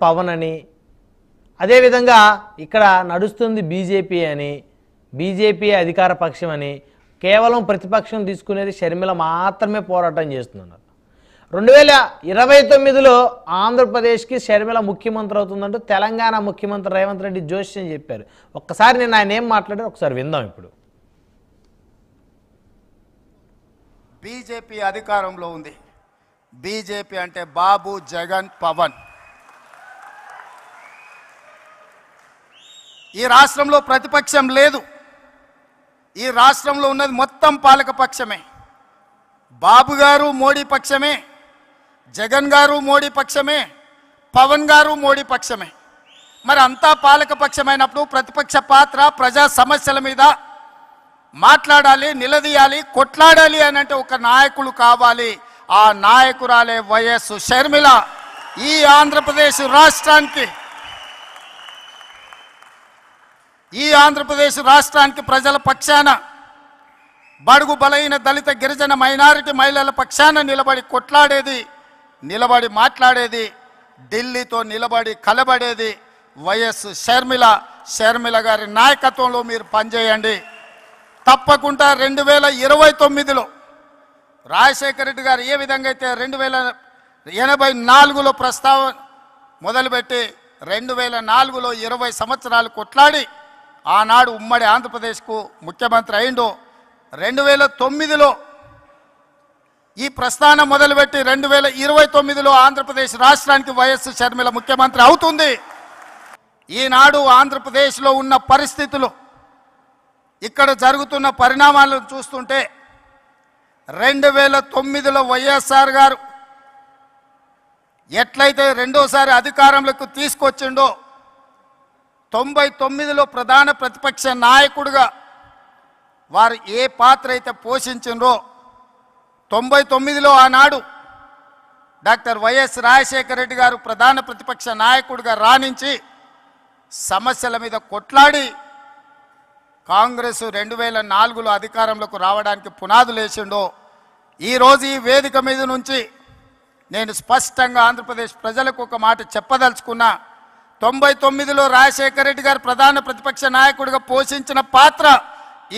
పవన్ అని, అదేవిధంగా ఇక్కడ నడుస్తుంది బీజేపీ అని, బీజేపీ అధికార పక్షం అని, కేవలం ప్రతిపక్షం తీసుకునేది షర్మిల మాత్రమే పోరాటం చేస్తున్నారు. 2029లో ఆంధ్రప్రదేశ్కి షర్మిల ముఖ్యమంత్రి అవుతుందంటూ తెలంగాణ ముఖ్యమంత్రి రేవంత్ రెడ్డి జోష్యం చెప్పారు. ఒక్కసారి నేను ఆయన ఏం మాట్లాడారు ఒకసారి విందాం. ఇప్పుడు బీజేపీ అధికారంలో ఉంది. బీజేపీ అంటే బాబు, జగన్, పవన్. ఈ రాష్ట్రంలో ప్రతిపక్షం లేదు. ఈ రాష్ట్రంలో ఉన్నది మొత్తం పాలక పక్షమే. బాబు గారు మోడీ పక్షమే, జగన్ గారు మోడీ పక్షమే, పవన్ గారు మోడీ పక్షమే. మరి అంతా పాలక పక్షమైనప్పుడు ప్రతిపక్ష పాత్ర ప్రజా సమస్యల మీద మాట్లాడాలి, నిలదీయాలి, కొట్లాడాలి అని అంటే ఒక నాయకులు కావాలి. ఆ నాయకురాలే వైఎస్ షర్మిల. ఈ ఆంధ్రప్రదేశ్ రాష్ట్రానికి ప్రజల పక్షాన, బడుగు బలైన దళిత గిరిజన మైనారిటీ మహిళల పక్షాన నిలబడి కొట్లాడేది, నిలబడి మాట్లాడేది, ఢిల్లీతో నిలబడి కలబడేది వైఎస్ షర్మిల. షర్మిల గారి నాయకత్వంలో మీరు పనిచేయండి. తప్పకుండా 2029లో రాజశేఖర రెడ్డి గారు ఏ విధంగా అయితే 1984లో ప్రస్తావన మొదలుపెట్టి 2004లో 20 సంవత్సరాలు కొట్లాడి ఆనాడు ఉమ్మడి ఆంధ్రప్రదేశ్కు ముఖ్యమంత్రి అయిండు. 2009లో ఈ ప్రస్థానం మొదలుపెట్టి 2029లో ఆంధ్రప్రదేశ్ రాష్ట్రానికి వైఎస్ షర్మిల ముఖ్యమంత్రి అవుతుంది. ఈనాడు ఆంధ్రప్రదేశ్లో ఉన్న పరిస్థితులు, ఇక్కడ జరుగుతున్న పరిణామాలను చూస్తుంటే 2009లో వైఎస్ఆర్ గారు ఎట్లయితే రెండోసారి అధికారంలోకి తీసుకొచ్చిండో, 99లో ప్రధాన ప్రతిపక్ష నాయకుడిగా వారు ఏ పాత్ర అయితే పోషించిండ్రో, 99లో ఆనాడు డాక్టర్ వైఎస్ రాజశేఖర రెడ్డి గారు ప్రధాన ప్రతిపక్ష నాయకుడిగా రాణించి సమస్యల మీద కొట్లాడి కాంగ్రెస్ 2004లో అధికారంలోకి రావడానికి పునాదులు వేసిండో, ఈరోజు ఈ వేదిక మీద నుంచి నేను స్పష్టంగా ఆంధ్రప్రదేశ్ ప్రజలకు ఒక మాట చెప్పదలుచుకున్నా. 99లో రాజశేఖర రెడ్డి గారు ప్రధాన ప్రతిపక్ష నాయకుడిగా పోషించిన పాత్ర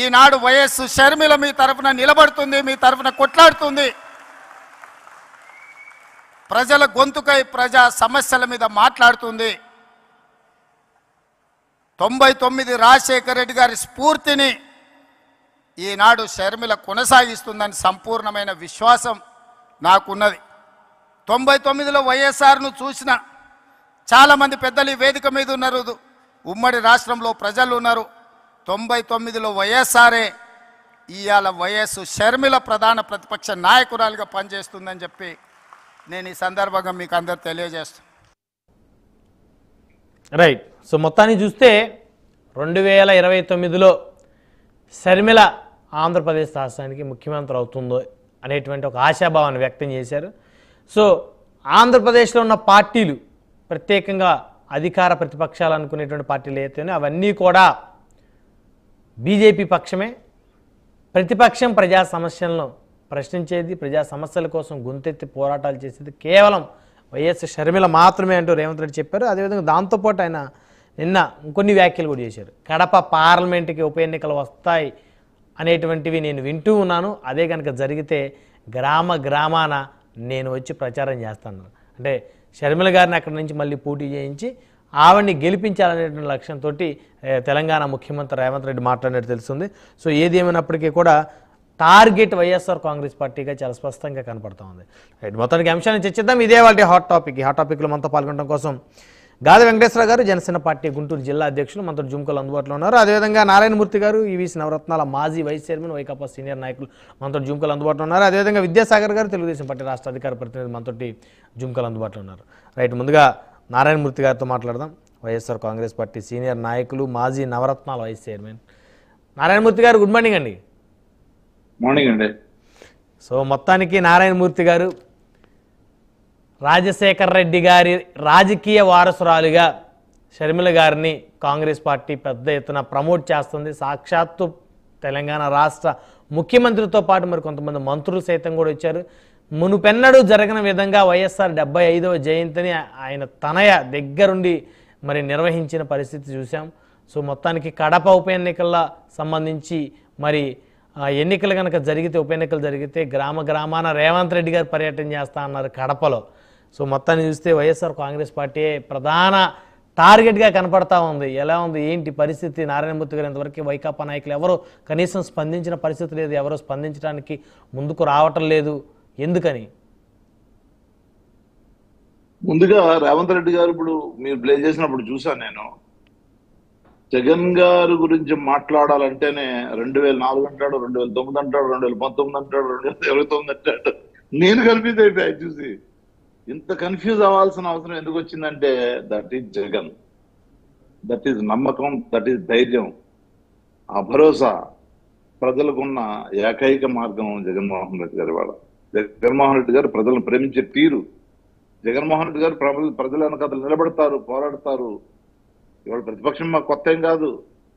ఈనాడు వైఎస్ షర్మిల మీ తరఫున నిలబడుతుంది, మీ తరఫున కొట్లాడుతుంది. ప్రజల గొంతుకై ప్రజా సమస్యల మీద మాట్లాడుతుంది. 99 రాజశేఖర రెడ్డి గారి స్ఫూర్తిని ఈనాడు షర్మిల కొనసాగిస్తుందని సంపూర్ణమైన విశ్వాసం నాకున్నది. 99లో వైఎస్ఆర్ను చూసిన చాలామంది పెద్దలు ఈ వేదిక మీద ఉన్నారు, ఉమ్మడి రాష్ట్రంలో ప్రజలు ఉన్నారు. 99లో వైఎస్ఆరే ఇవాళ వైఎస్ షర్మిల ప్రధాన ప్రతిపక్ష నాయకురాలుగా పనిచేస్తుందని చెప్పి నేను ఈ సందర్భంగా మీకు అందరు తెలియజేస్తాను. రైట్. సో మొత్తాన్ని చూస్తే 2029లో షర్మిల ఆంధ్రప్రదేశ్ రాష్ట్రానికి ముఖ్యమంత్రి అవుతుందో అనేటువంటి ఒక ఆశాభావాన్ని వ్యక్తం చేశారు. సో ఆంధ్రప్రదేశ్లో ఉన్న పార్టీలు, ప్రత్యేకంగా అధికార ప్రతిపక్షాలు అనుకునేటువంటి పార్టీలు అయితేనే అవన్నీ కూడా బీజేపీ పక్షమే. ప్రతిపక్షం ప్రజా సమస్యలను ప్రశ్నించేది, ప్రజా సమస్యల కోసం గొంతెత్తి పోరాటాలు చేసేది కేవలం వైఎస్ షర్మిల మాత్రమే అంటూ రేవంత్ రెడ్డి చెప్పారు. అదేవిధంగా దాంతోపాటు ఆయన నిన్న ఇంకొన్ని వ్యాఖ్యలు కూడా చేశారు. కడప పార్లమెంటుకి ఉప ఎన్నికలు వస్తాయి అనేటువంటివి నేను వింటూ ఉన్నాను, అదే కనుక జరిగితే గ్రామాన నేను వచ్చి ప్రచారం చేస్తాను. అంటే షర్మిల గారిని అక్కడి నుంచి మళ్ళీ పోటీ చేయించి ఆవిడ్ని గెలిపించాలనేటువంటి లక్ష్యంతో తెలంగాణ ముఖ్యమంత్రి రేవంత్ రెడ్డి మాట్లాడినట్టు తెలుస్తుంది. సో ఏది ఏమైనప్పటికీ కూడా టార్గెట్ వైఎస్ఆర్ కాంగ్రెస్ పార్టీగా చాలా స్పష్టంగా కనపడుతూ ఉంది. రైట్, మొత్తానికి అంశాన్ని చర్చిద్దాం. ఇదే వాళ్ళ హాట్ టాపిక్. ఈ హాట్ టాపిక్లో మనతో పాల్గొనడం కోసం గాది వెంకటేశ్వర గారు, జనసేన పార్టీ గుంటూరు జిల్లా అధ్యక్షులు, మనతో జుమ్కలు అందుబాటులో ఉన్నారు. అదేవిధంగా నారాయణమూర్తి గారు, ఈవీసీ నవరత్నాల మాజీ వైస్ చైర్మన్, వైకాపా సీనియర్ నాయకులు, మనతో జుమ్కలు అందుబాటులో ఉన్నారు. అదేవిధంగా విద్యాసాగర్ గారు, తెలుగుదేశం పార్టీ రాష్ట్ర అధికార ప్రతినిధి, మనతో జుమ్కలు అందుబాటులో ఉన్నారు. రైట్, ముందుగా నారాయణమూర్తి గారితో మాట్లాడదాం. వైఎస్ఆర్ కాంగ్రెస్ పార్టీ సీనియర్ నాయకులు, మాజీ నవరత్నాల వైస్ చైర్మన్ నారాయణమూర్తి గారు, గుడ్ మార్నింగ్ అండి. మార్నింగ్ అండి. సో మొత్తానికి నారాయణమూర్తి గారు రాజశేఖర్ రెడ్డి గారి రాజకీయ వారసురాలుగా షర్మిల గారిని కాంగ్రెస్ పార్టీ పెద్ద ఎత్తున ప్రమోట్ చేస్తుంది. సాక్షాత్తు తెలంగాణ రాష్ట్ర ముఖ్యమంత్రితో పాటు మరి కొంతమంది మంత్రులు సైతం కూడా వచ్చారు. మునుపెన్నడూ జరగని విధంగా వైఎస్ఆర్ 75వ జయంతిని ఆయన తనయ దగ్గరుండి మరి నిర్వహించిన పరిస్థితి చూసాం. సో మొత్తానికి కడప ఉప ఎన్నికల సంబంధించి మరి ఎన్నికలు కనుక జరిగితే, ఉప ఎన్నికలు జరిగితే గ్రామాన రేవంత్ రెడ్డి గారు పర్యటన చేస్తా అన్నారు కడపలో. సో మొత్తాన్ని చూస్తే వైఎస్ఆర్ కాంగ్రెస్ పార్టీ ప్రధాన టార్గెట్గా కనపడతా ఉంది. ఎలా ఉంది ఏంటి పరిస్థితి? నారాయణమూర్తి గారు ఇంతవరకు వైకాపా నాయకులు ఎవరు కనీసం స్పందించిన పరిస్థితి లేదు, ఎవరు స్పందించడానికి ముందుకు రావటం లేదు, ఎందుకని? ముందుగా రేవంత్ రెడ్డి గారు ఇప్పుడు మీరు ప్లే చేసినప్పుడు చూసాను నేను, జగన్ గారు గురించి మాట్లాడాలంటేనే 2004 అంటాడు, 2009 అంటాడు, 2019 అంటాడు, 2029 అంటాడు. నేను కన్ఫ్యూజ్ అయిపోయాయి చూసి. ఇంత కన్ఫ్యూజ్ అవ్వాల్సిన అవసరం ఎందుకు వచ్చిందంటే that is Jagan, that is నమ్మకం, దట్ ఈజ్ ధైర్యం, ఆ భరోసా ప్రజలకున్న ఏకైక మార్గం జగన్మోహన్ రెడ్డి గారి వాళ్ళ. జగన్మోహన్ రెడ్డి గారు ప్రజలను ప్రేమించే తీరు, జగన్మోహన్ రెడ్డి గారు ప్రజల వెనకాల నిలబడతారు, పోరాడతారు. ఇవాళ ప్రతిపక్షం మాకు కొత్త ఏం కాదు.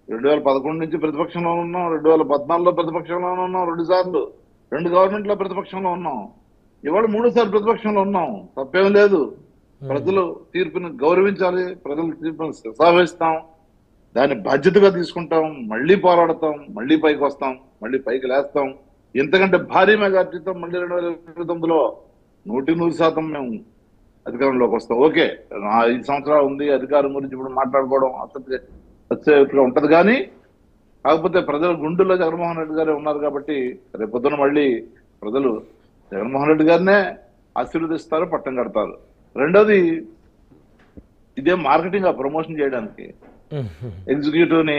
2011 నుంచి ప్రతిపక్షంలో ఉన్నాం, 2014లో ప్రతిపక్షంలో ఉన్నాం, 2 సార్లు 2 గవర్నమెంట్లో ప్రతిపక్షంలో ఉన్నాం, ఇవాళ 3సారి ప్రతిపక్షంలో ఉన్నాం. తప్పేం లేదు. ప్రజలు తీర్పుని గౌరవించాలి, ప్రజల తీర్పుని శిరసావహిస్తాం, దాన్ని బాధ్యతగా తీసుకుంటాం, మళ్ళీ పోరాడతాం, మళ్ళీ పైకి వస్తాం, మళ్ళీ పైకి లేస్తాం. ఇంతకంటే భారీ మెజార్టీతో మళ్ళీ 2029లో 100% మేము అధికారంలోకి వస్తాం. ఓకే, 5 సంవత్సరాలు ఉంది, అధికారం గురించి ఇప్పుడు మాట్లాడుకోవడం అత్యవసరంగా ఉంటది. కానీ కాకపోతే ప్రజల గుండెల్లో జగన్మోహన్ రెడ్డి గారే ఉన్నారు కాబట్టి రేపొద్దున మళ్ళీ ప్రజలు జగన్మోహన్ రెడ్డి గారినే ఆశీర్వదిస్తారు, పట్టం కడతారు. రెండోది, ఇదే మార్కెటింగ్ ప్రమోషన్ చేయడానికి, ఎగ్జిక్యూటివ్ ని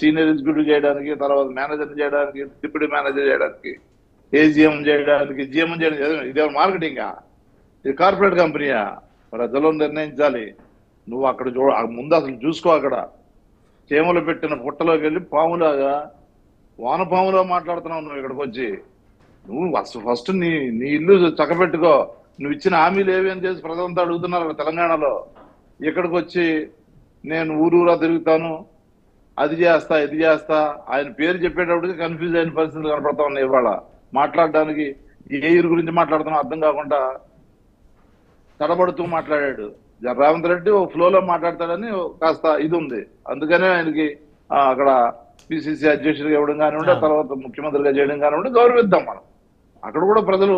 సీనియర్ ఎగ్జిక్యూటివ్ చేయడానికి, తర్వాత మేనేజర్ చేయడానికి, డిప్యూటీ మేనేజర్ చేయడానికి, ఏజిఎం చేయడానికి, జిఎం చేయడానికి, ఇదే మార్కెటింగా? ఇది కార్పొరేట్ కంపెనీయా? ప్రజలు నిర్ణయించాలి. నువ్వు అక్కడ ముందు అసలు చూసుకో. అక్కడ చేమలు పెట్టిన పుట్టలోకి వెళ్ళి పాములాగా వానపాములో మాట్లాడుతున్నావు నువ్వు. ఇక్కడికి వచ్చి నువ్వు ఫస్ట్ నీ ఇల్లు చక్కబెట్టుకో. నువ్వు ఇచ్చిన హామీలు ఏవి అని చేసి ప్రజలంతా అడుగుతున్నారు అక్కడ తెలంగాణలో. ఇక్కడికి వచ్చి నేను ఊరూరా తిరుగుతాను, అది చేస్తా, ఇది చేస్తా, ఆయన పేరు చెప్పేటప్పటికి కన్ఫ్యూజ్ అయిన పరిస్థితులు కనపడతా ఉన్నాయి. ఇవాళ మాట్లాడడానికి ఏ ఇరు గురించి మాట్లాడుతున్నా అర్థం కాకుండా తడబడుతూ మాట్లాడాడు. రేవంత్ రెడ్డి ఓ ఫ్లోలో మాట్లాడతాడని కాస్త ఇది ఉంది. అందుకనే ఆయనకి అక్కడ పిసిసి అధ్యక్షుడిగా ఇవ్వడం కానివ్వండి, తర్వాత ముఖ్యమంత్రిగా చేయడం కానివ్వండి, గౌరవిద్దాం మనం. అక్కడ కూడా ప్రజలు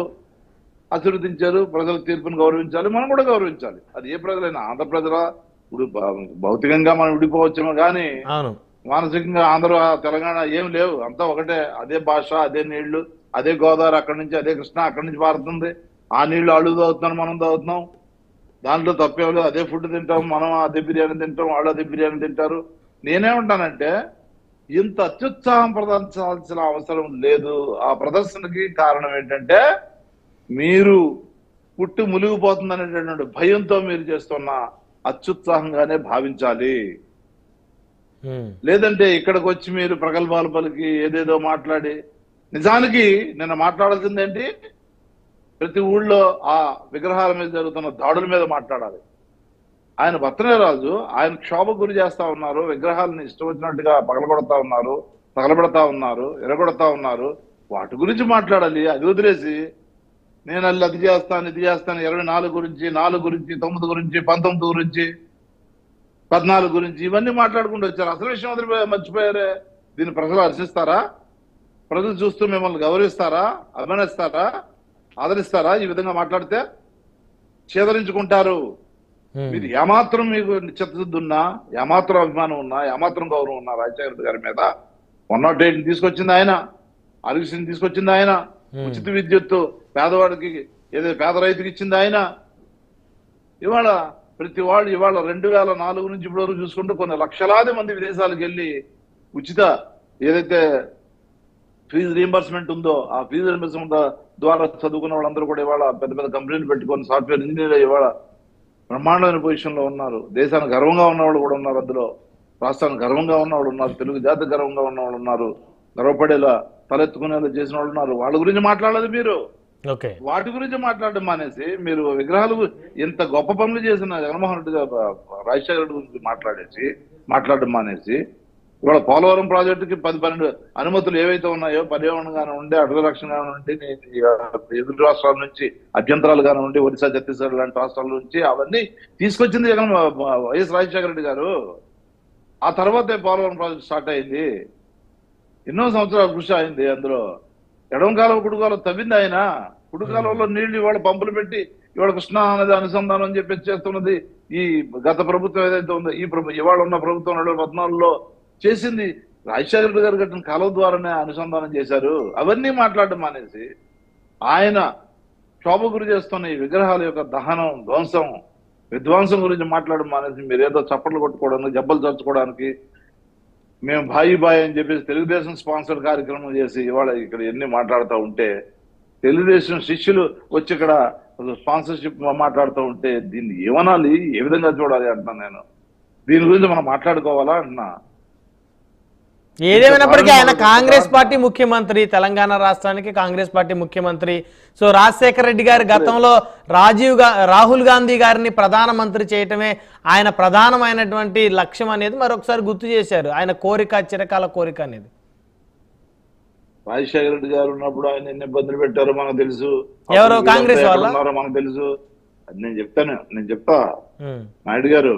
ఆశీర్వదించారు, ప్రజల తీర్పును గౌరవించాలి, మనం కూడా గౌరవించాలి. అది ఏ ప్రజలైనా, ఆంధ్ర ప్రజల ఇప్పుడు భౌతికంగా మనం విడిపోవచ్చేమో కానీ మానసికంగా ఆంధ్ర తెలంగాణ ఏం లేవు, అంతా ఒకటే. అదే భాష, అదే నీళ్లు, అదే గోదావరి అక్కడి నుంచి, అదే కృష్ణ అక్కడి నుంచి పారుతుంది. ఆ నీళ్లు అళ్ళు తాగుతున్నాం, మనం తాగుతున్నాం, దాంట్లో తప్పేం లేదు. అదే ఫుడ్ తింటాం, మనం అదే బిర్యానీ తింటాం, వాళ్ళు అదే బిర్యానీ తింటారు. నేనేమంటానంటే ఇంత అత్యుత్సాహం ప్రదర్శించాల్సిన అవసరం లేదు. ఆ ప్రదర్శనకి కారణం ఏంటంటే మీరు పుట్టి మునిగిపోతుందనేటటువంటి భయంతో మీరు చేస్తున్న అత్యుత్సాహంగానే భావించాలి. లేదంటే ఇక్కడికి వచ్చి మీరు ప్రగల్భాలు పలికి ఏదేదో మాట్లాడి, నిజానికి నిన్న మాట్లాడాల్సింది ఏంటి? ప్రతి ఊళ్ళో ఆ విగ్రహాల మీద జరుగుతున్న దాడుల మీద మాట్లాడాలి. ఆయన భర్తనేరాజు ఆయన క్షోభకు గురి చేస్తా ఉన్నారు, విగ్రహాలను ఇష్టం వచ్చినట్టుగా పగలగొడతా ఉన్నారు, తగలబెడతా ఉన్నారు, ఎరగొడతా ఉన్నారు. వాటి గురించి మాట్లాడాలి. అది వదిలేసి నేను అల్లి అది చేస్తాను, ఇది చేస్తాను, 24 గురించి, 4 గురించి, 9 గురించి, 19 గురించి, 14 గురించి ఇవన్నీ మాట్లాడుకుంటూ వచ్చారు. అసలు విషయం వదిలి మర్చిపోయారే. దీన్ని ప్రజలు హర్షిస్తారా? ప్రజలు చూస్తూ మిమ్మల్ని గౌరవిస్తారా, అభిమానిస్తారా, ఆదరిస్తారా? ఈ విధంగా మాట్లాడితే చేదరించుకుంటారు. మీరు ఏమాత్రం మీకు చిత్తశుద్ధి ఉన్నా, ఏమాత్రం అభిమానం ఉన్నా, ఏమాత్రం గౌరవం ఉన్నా రాజశేఖర గారి మీద 108 తీసుకొచ్చింది ఆయన, ఆరోగ్యశ్రీని తీసుకొచ్చింది ఆయన, ఉచిత విద్యుత్తు పేదవాడికి ఏదో పేద రైతుకి ఇచ్చింది ఆయన. ఇవాళ ప్రతి వాళ్ళు ఇవాళ 2004 నుంచి ఇప్పటి వరకు చూసుకుంటూ కొన్ని లక్షలాది మంది విదేశాలకు వెళ్ళి ఉచిత ఏదైతే ఫీజు రీంబర్స్మెంట్ ఉందో ఆ ఫీజు రీంబర్స్మెంట్ ద్వారా చదువుకున్న వాళ్ళందరూ కూడా ఇవాళ పెద్ద పెద్ద కంపెనీలు పెట్టుకొని సాఫ్ట్వేర్ ఇంజనీర్ ఇవాళ బ్రహ్మాండమైన పొజిషన్ లో ఉన్నారు. దేశానికి గర్వంగా ఉన్నవాళ్ళు కూడా ఉన్నారు, అందులో రాష్ట్రానికి గర్వంగా ఉన్నవాళ్ళు ఉన్నారు, తెలుగు జాతి గర్వంగా ఉన్నవాళ్ళు ఉన్నారు, గర్వపడేలా తలెత్తుకునేలా చేసిన వాళ్ళు ఉన్నారు. వాళ్ళ గురించి మాట్లాడాలి మీరు. వాటి గురించి మాట్లాడడం మానేసి మీరు విగ్రహాలు ఎంత గొప్ప పనులు చేసిన జగన్మోహన్ రెడ్డి గారు రాజశేఖర రెడ్డి గురించి మాట్లాడడం మానేసి ఇవాళ పోలవరం ప్రాజెక్టుకి 10-12 అనుమతులు ఏవైతే ఉన్నాయో పర్యావరణం కానివ్వండి, అటవీ రక్షణ కానివ్వండి, ఎదురు రాష్ట్రాల నుంచి అభ్యంతరాలు కానివ్వండి, ఒరిస్సా, ఛత్తీస్గఢ్ లాంటి రాష్ట్రాల నుంచి అవన్నీ తీసుకొచ్చింది జగన్ వైఎస్ రాజశేఖర రెడ్డి గారు. ఆ తర్వాతే పోలవరం ప్రాజెక్ట్ స్టార్ట్ అయింది. ఎన్నో సంవత్సరాల కృషి అయింది. అందులో ఎడమ కాలువ కుడి కాలువ తవ్వింది ఆయన. కుడి కాలువలో నీళ్లు ఇవాళ పంపులు పెట్టి ఇవాళ కృష్ణా అనేది అనుసంధానం అని చెప్పి చేస్తున్నది ఈ గత ప్రభుత్వం ఏదైతే ఉందో, ఈ ఇవాళ ఉన్న ప్రభుత్వం 2014లో చేసింది. రాజశేఖర రెడ్డి గారు కట్టిన కాలువ ద్వారానే అనుసంధానం చేశారు. అవన్నీ మాట్లాడడం మానేసి ఆయన క్షోభ గురి చేస్తున్న ఈ విగ్రహాల యొక్క దహనం, ధ్వంసం, విధ్వంసం గురించి మాట్లాడడం మానేసి మీరు ఏదో చప్పట్లు కొట్టుకోవడానికి, జబ్బలు చర్చుకోవడానికి మేము భాయి బాయ్ అని చెప్పేసి తెలుగుదేశం స్పాన్సర్ కార్యక్రమం చేసి ఇవాళ ఇక్కడ ఎన్ని మాట్లాడుతూ ఉంటే, తెలుగుదేశం శిష్యులు వచ్చి ఇక్కడ స్పాన్సర్షిప్ మాట్లాడుతూ ఉంటే దీన్ని ఏమనాలి, ఏ విధంగా చూడాలి అంటున్నాను నేను. దీని గురించి మనం మాట్లాడుకోవాలా అంటున్నా. ఏదేమైనప్పటికీ ఆయన కాంగ్రెస్ పార్టీ ముఖ్యమంత్రి, తెలంగాణ రాష్ట్రానికి కాంగ్రెస్ పార్టీ ముఖ్యమంత్రి. సో రాజశేఖర రెడ్డి గారు గతంలో రాహుల్ గాంధీ గారిని ప్రధానమంత్రి చేయటమే ఆయన ప్రధానమైనటువంటి లక్ష్యం అనేది మరొకసారి గుర్తు చేశారు. ఆయన కోరిక, చిరకాల కోరిక అనేది. రాజశేఖర రెడ్డి గారు ఉన్నప్పుడు ఆయన ఎన్ని ఇబ్బందులు పెట్టారో మనకు తెలుసు. ఎవరో కాంగ్రెస్ వాళ్ళ మనకు తెలుసు. అది నేను చెప్తా. నాయుడు గారు,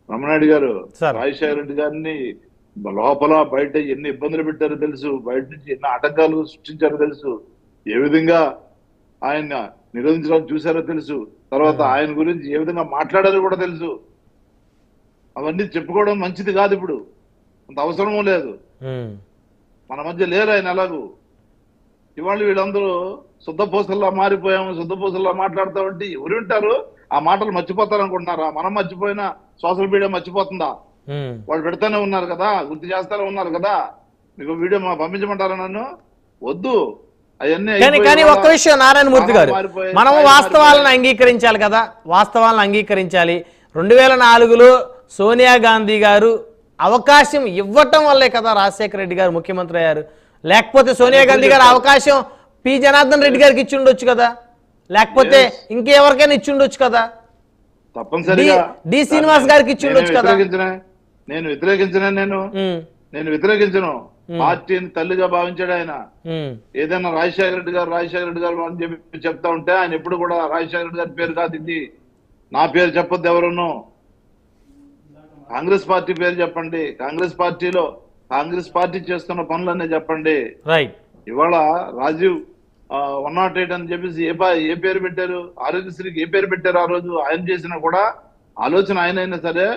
రమణాయుడు గారు రాజశేఖర రెడ్డి గారిని లోపల బయట ఎన్ని ఇబ్బందులు పెట్టారో తెలుసు. బయట నుంచి ఎన్ని ఆటంకాలు సృష్టించారో తెలుసు. ఏ విధంగా ఆయన నిరోధించడానికి చూశారో తెలుసు. తర్వాత ఆయన గురించి ఏ విధంగా మాట్లాడారో కూడా తెలుసు. అవన్నీ చెప్పుకోవడం మంచిది కాదు. ఇప్పుడు అంత అవసరమూ లేదు. మన మధ్య లేరు ఆయన. ఎలాగూ ఇవాళ వీళ్ళందరూ శుద్ధపూసల్లా మారిపోయాము, శుద్ధపూసల్లా మాట్లాడుతూ ఉంటే ఎవరు వింటారు? ఆ మాటలు మర్చిపోతారు అనుకుంటున్నారా? మనం మర్చిపోయినా సోషల్ మీడియా మర్చిపోతుందా? వాళ్ళు పెడతానే ఉన్నారు కదా, గుర్తు చేస్తానే ఉన్నారు కదా. మీకు వీడియో పంపించమంటారా నన్ను? వద్దు. కానీ ఒక్క విషయం నారాయణమూర్తి గారు, మనము వాస్తవాలను అంగీకరించాలి కదా, వాస్తవాలను అంగీకరించాలి. 2004లో సోనియా గాంధీ గారు అవకాశం ఇవ్వటం వల్లే కదా రాజశేఖర రెడ్డి గారు ముఖ్యమంత్రి అయ్యారు. లేకపోతే సోనియా గాంధీ గారు అవకాశం పి జనార్దన్ రెడ్డి గారికి ఇచ్చి ఉండొచ్చు కదా, లేకపోతే ఇంకెవరికైనా ఇచ్చి ఉండొచ్చు కదా, తప్పనిసరిగా డి శ్రీనివాస్ గారికి ఇచ్చి ఉండొచ్చు కదా. నేను వ్యతిరేకించను. పార్టీని తల్లిగా భావించాడు ఆయన. ఏదైనా రాజశేఖర రెడ్డి గారు అని చెప్పి చెప్తా ఉంటే ఆయన ఎప్పుడు కూడా రాజశేఖర రెడ్డి గారి పేరు కాదు ఇది, నా పేరు చెప్పొద్దు ఎవరును. కాంగ్రెస్ పార్టీ పేరు చెప్పండి. కాంగ్రెస్ పార్టీ చేస్తున్న పనులన్నీ చెప్పండి. ఇవాళ రాజీవ్ 108 అని చెప్పేసి ఏ పేరు పెట్టారు? ఆరోగ్యశ్రీకి ఏ పేరు పెట్టారు? ఆ రోజు ఆయన చేసినా కూడా ఆలోచన ఆయన అయినా సరే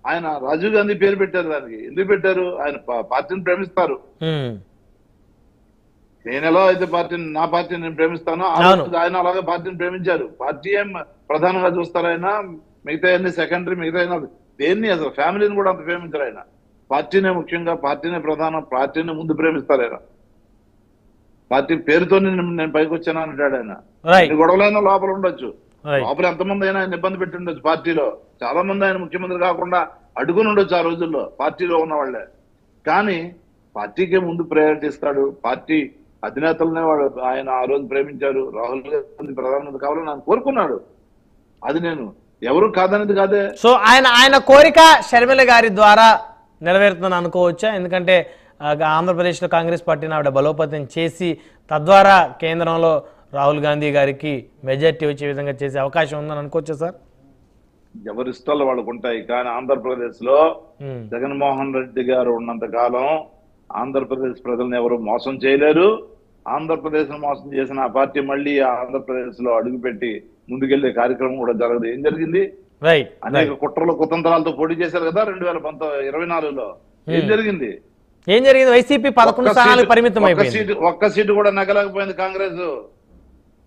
ఆయన రాజీవ్ గాంధీ పేరు పెట్టారు. దానికి ఎందుకు పెట్టారు? ఆయన పార్టీని ప్రేమిస్తారు. నేను ఎలా అయితే నా పార్టీని నేను ప్రేమిస్తానో ఆయన అలాగే పార్టీని ప్రేమించారు. పార్టీ ఏం ప్రధానంగా చూస్తారు ఆయన, మిగతా అన్ని సెకండరీ. మిగతా దేన్ని అసలు ఫ్యామిలీని కూడా అంత ప్రేమించారు ఆయన. పార్టీనే ముఖ్యంగా, పార్టీనే ప్రధానం, పార్టీని ముందు ప్రేమిస్తారు ఆయన. పార్టీ పేరుతో నేను పైకి వచ్చాను అంటాడు ఆయన. ఎన్ని గొడవలైనా లోపల ఉండొచ్చు, లోపల ఎంతమంది అయినా ఆయన ఇబ్బంది పెట్టి ఉండొచ్చు. పార్టీలో చాలా మంది ఆయన ముఖ్యమంత్రి కాకుండా అడుగుని ఉండొచ్చు ఆ రోజుల్లో పార్టీలో ఉన్న వాళ్ళే. కానీ పార్టీకే ముందు ప్రయారిటీ ఇస్తాడు. పార్టీ అధినేతలనే ఆయన ఆ రోజు ప్రేమించారు. రాహుల్ గాంధీ ప్రధానమంత్రి కావాలని ఆయన కోరుకున్నాడు. అది నేను ఎవరు కాదనేది కాదే. సో ఆయన కోరిక షర్మిల గారి ద్వారా నెరవేరుతుందని అనుకోవచ్చా? ఎందుకంటే ఆంధ్రప్రదేశ్లో కాంగ్రెస్ పార్టీని ఆవిడ బలోపేతం చేసి తద్వారా కేంద్రంలో రాహుల్ గాంధీ గారికి మెజార్టీ వచ్చే విధంగా చేసే అవకాశం ఉందని అనుకోవచ్చా సార్? ఎవరి ఇష్టాలు వాళ్ళకు ఉంటాయి. కానీ ఆంధ్రప్రదేశ్ లో జగన్మోహన్ రెడ్డి గారు ఉన్నంత కాలం ఆంధ్రప్రదేశ్ ప్రజలను ఎవరు మోసం చేయలేరు. ఆంధ్రప్రదేశ్ మోసం చేసిన ఆ పార్టీ మళ్ళీ ఆంధ్రప్రదేశ్ లో అడుగుపెట్టి ముందుకెళ్లే కార్యక్రమం కూడా జరగదు. ఏం జరిగింది? అనేక కుట్రలు కుతంత్రాలతో పోటీ చేశారు కదా 2024లో. ఏం జరిగింది? వైసీపీ 11 స్థానాలకు పరిమితం అయిపోయింది. ఒక్క సీటు కూడా నగలేకపోయింది కాంగ్రెస్.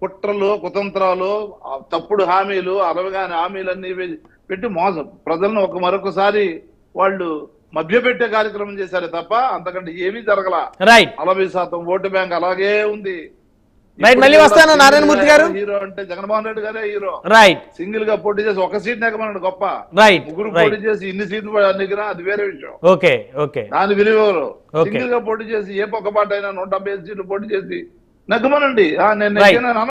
కుట్రలు కుతంత్రాలు, తప్పుడు హామీలు, అరవగాని హామీలన్నీ పెట్టి మోసం ప్రజలను మరొకసారి వాళ్ళు మభ్యపెట్టే కార్యక్రమం చేశారు తప్ప అంతకంటే ఏమీ జరగల. 40% ఓటు బ్యాంక్ అలాగే ఉంది. మళ్ళీ వస్తాను నారాయణమూర్తి గారు. హీరో అంటే జగన్మోహన్ రెడ్డి గారే హీరో. సింగిల్ గా పోటీ చేసి ఒక సీట్ నెగ్గమన్నాడు గొప్ప. ముగ్గురు పోటీ చేసి ఇన్ని సీట్లు నెగ్గినా అది వేరే విషయం. దాని విలువ ఎవరు? సింగిల్ గా పోటీ చేసి ఏ పక్క పాట అయినా 175 సీట్లు పోటీ చేసి నెగ్గమనండి. నేను